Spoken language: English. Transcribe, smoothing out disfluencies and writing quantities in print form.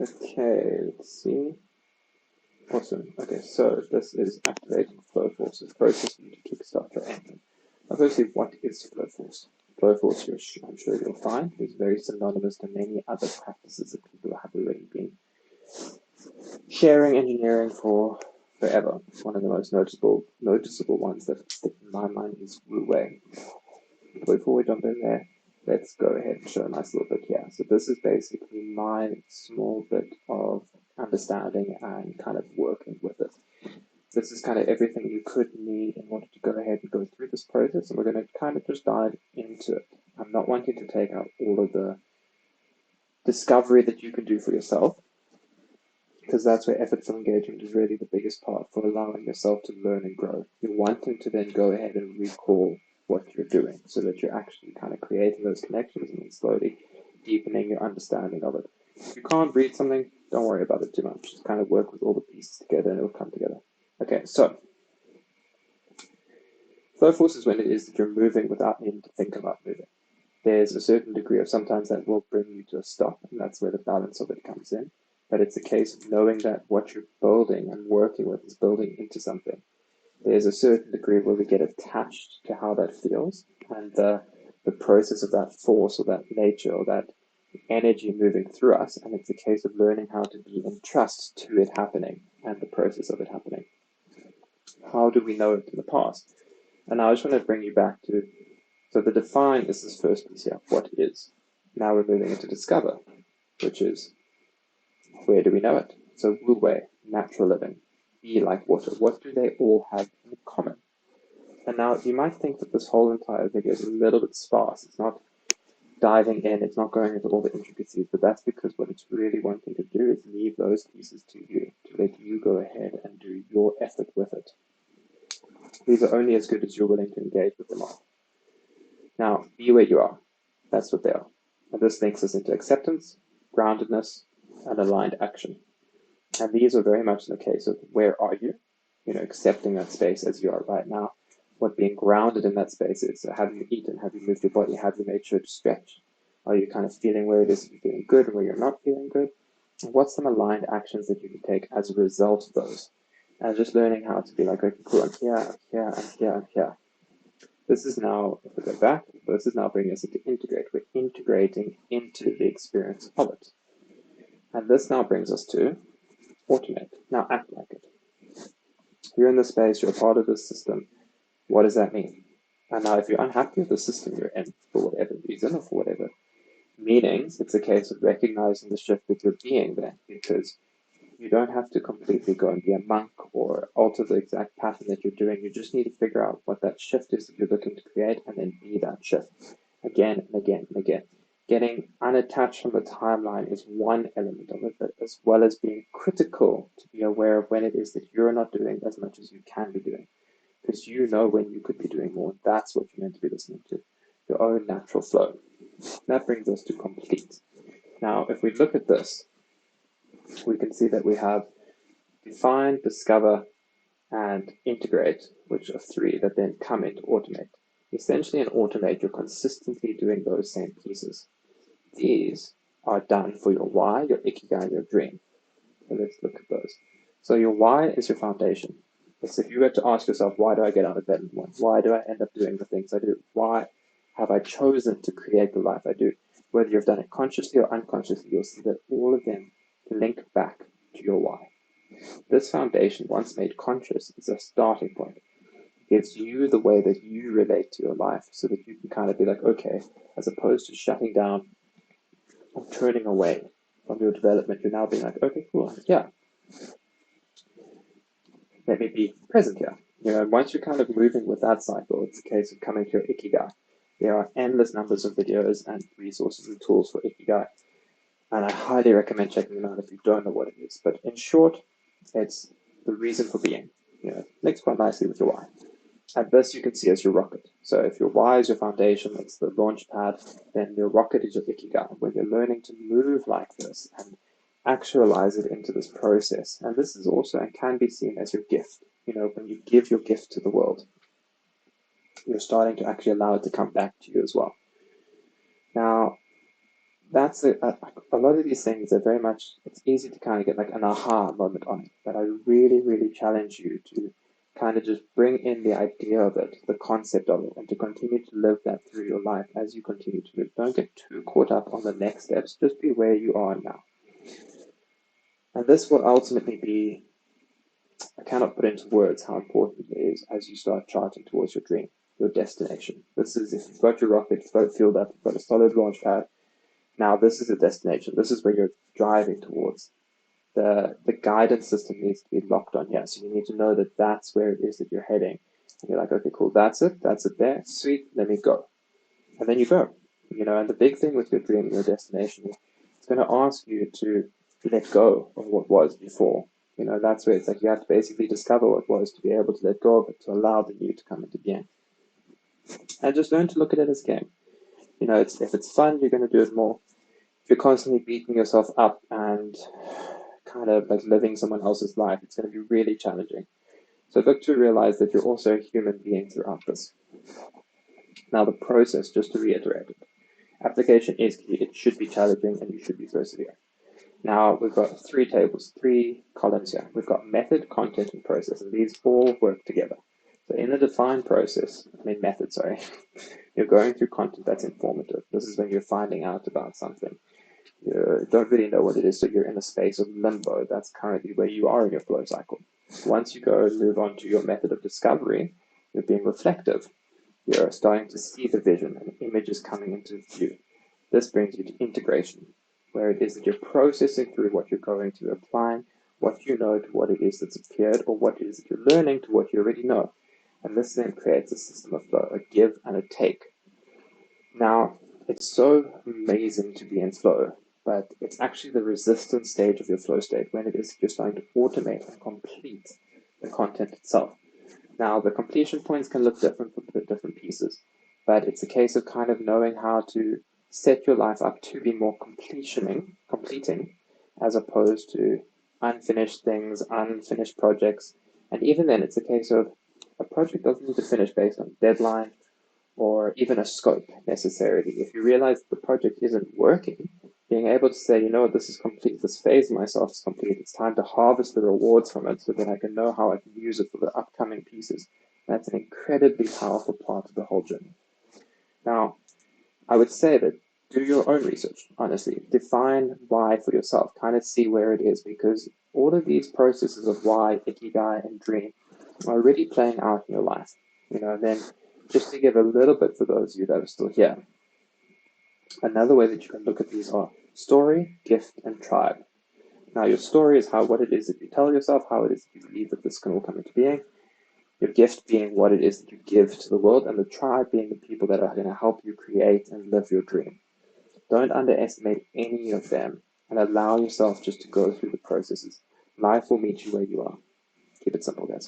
Okay, let's see. Awesome. Okay, so this is activating flow forces, process you to kickstart your engine. Now, firstly, what is flow force? Flow force, I'm sure you'll find, is very synonymous to many other practices that people have already been sharing engineering for forever. One of the most noticeable ones that stick in my mind is Wu Wei. Before we jump in there, let's go ahead and show a nice little bit here. So this is basically my small bit of understanding and kind of working with it. This is kind of everything you could need in order to go ahead and go through this process, and we're going to kind of just dive into it. I'm not wanting to take out all of the discovery that you can do for yourself, because that's where effortful engagement is really the biggest part for allowing yourself to learn and grow. You're wanting to then go ahead and recall what you're doing so that you're actually kind of creating those connections and then slowly deepening your understanding of it. If you can't read something, don't worry about it too much. Just kind of work with all the pieces together and it'll come together. Okay, so flow force is when it is that you're moving without needing to think about moving. There's a certain degree of sometimes that will bring you to a stop, and that's where the balance of it comes in. But it's a case of knowing that what you're building and working with is building into something. There's a certain degree where we get attached to how that feels, and the process of that force or that nature or that energy moving through us, and it's a case of learning how to be in trust to it happening and the process of it happening. How do we know it in the past? And I just want to bring you back to, so the define is this first piece here, what is. Now we're moving into discover, which is where do we know it? So Wu Wei, natural living, be like water. What do they all have in common? And now you might think that this whole entire video is a little bit sparse. It's not diving in, it's not going into all the intricacies, but that's because what it's really wanting to do is leave those pieces to you, to let you go ahead and do your effort with it. These are only as good as you're willing to engage with them on. Now, be where you are. That's what they are. And this links us into acceptance, groundedness, and aligned action. And these are very much in the case of where are you? Accepting that space as you are right now. What being grounded in that space is. So have you eaten? Have you moved your body? Have you made sure to stretch? Are you kind of feeling where it is you're feeling good and where you're not feeling good? And what's some aligned actions that you can take as a result of those? And just learning how to be like, okay, cool, I'm here, I'm here, I'm here, I'm here. This is now, if we go back, this is now bringing us into integrate. We're integrating into the experience of it. And this now brings us to automate. Now act like it. You're in the space, you're a part of this system. What does that mean? And now if you're unhappy with the system you're in, for whatever reason or for whatever meanings, it's a case of recognizing the shift that you're being there, because you don't have to completely go and be a monk or alter the exact pattern that you're doing. You just need to figure out what that shift is that you're looking to create and then be that shift again and again and again. Getting unattached from the timeline is one element of it, but as well as being critical to be aware of when it is that you're not doing as much as you can be doing. Because you know when you could be doing more. That's what you're meant to be listening to, your own natural flow. That brings us to complete. Now, if we look at this, we can see that we have define, discover, and integrate, which are three that then come into automate. Essentially, in automate, you're consistently doing those same pieces. These are done for your why, your ikigai, and your dream. So let's look at those. So your why is your foundation. It's if you were to ask yourself, why do I get out of bed in the morning? Why do I end up doing the things I do? Why have I chosen to create the life I do? Whether you've done it consciously or unconsciously, you'll see that all of them link back to your why. This foundation, once made conscious, is a starting point. It gives you the way that you relate to your life so that you can kind of be like, okay, as opposed to shutting down or turning away from your development, you're now being like, okay, cool, yeah, let me be present here. Once you're kind of moving with that cycle, it's a case of coming to your ikigai. There are endless numbers of videos and resources and tools for ikigai, and I highly recommend checking them out if you don't know what it is. But in short, it's the reason for being. Links quite nicely with your why. And this you can see as your rocket. So if your why is your foundation, it's the launch pad, then your rocket is your ikigai, where you're learning to move like this and actualize it into this process. And this is also and can be seen as your gift. When you give your gift to the world, you're starting to actually allow it to come back to you as well. Now, that's a lot of these things are very much, it's easy to kind of get like an aha moment on it, but I really, really challenge you to kind of just bring in the idea of it, the concept of it, and to continue to live that through your life as you continue to move. Don't get too caught up on the next steps, just be where you are now. And this will ultimately be, I cannot put into words how important it is as you start charting towards your dream, your destination. This is if you've got your rocket, you've got it fueled up, you've got a solid launch pad. Now this is the destination. This is where you're driving towards. The guidance system needs to be locked on here. So you need to know that that's where it is that you're heading. And you're like, okay, cool, that's it there, sweet, let me go. And then you go. And the big thing with your dream and your destination is it's going to ask you to let go of what was before. That's where it's like you have to basically discover what was to be able to let go of it, to allow the new to come into being. And just learn to look at it as a game. If it's fun, you're going to do it more. If you're constantly beating yourself up and kind of like living someone else's life, it's going to be really challenging. So look to realize that you're also a human being throughout this. Now the process, just to reiterate it, application is key. It should be challenging and you should be persevering. Now we've got three columns here. We've got method, content, and process, and these all work together. So in the defined method, you're going through content that's informative. This is when you're finding out about something. You don't really know what it is, so you're in a space of limbo. That's currently where you are in your flow cycle. Once you go and move on to your method of discovery, you're being reflective. You're starting to see the vision and images coming into view. This brings you to integration, where it is that you're processing through what you're going through, applying what you know to what it is that's appeared, or what it is that you're learning to what you already know. And this then creates a system of flow, a give and a take. Now, it's so amazing to be in flow, but it's actually the resistance stage of your flow state when it is you're starting to automate and complete the content itself. Now, the completion points can look different for the different pieces, but it's a case of kind of knowing how to set your life up to be more completing, as opposed to unfinished things, unfinished projects. And even then, it's a case of a project doesn't need to finish based on deadline or even a scope necessarily. If you realize the project isn't working, being able to say, this is complete, this phase of myself is complete, it's time to harvest the rewards from it so that I can know how I can use it for the upcoming pieces. That's an incredibly powerful part of the whole journey. Now, I would say that do your own research, honestly. Define why for yourself, kind of see where it is, because all of these processes of why, ikigai, and dream are already playing out in your life. Then just to give a little bit for those of you that are still here. Another way that you can look at these are story, gift, and tribe. Now, your story is what it is that you tell yourself, how it is that you believe that this can all come into being. Your gift being what it is that you give to the world, and the tribe being the people that are going to help you create and live your dream. Don't underestimate any of them and allow yourself just to go through the processes. Life will meet you where you are. Keep it simple, guys.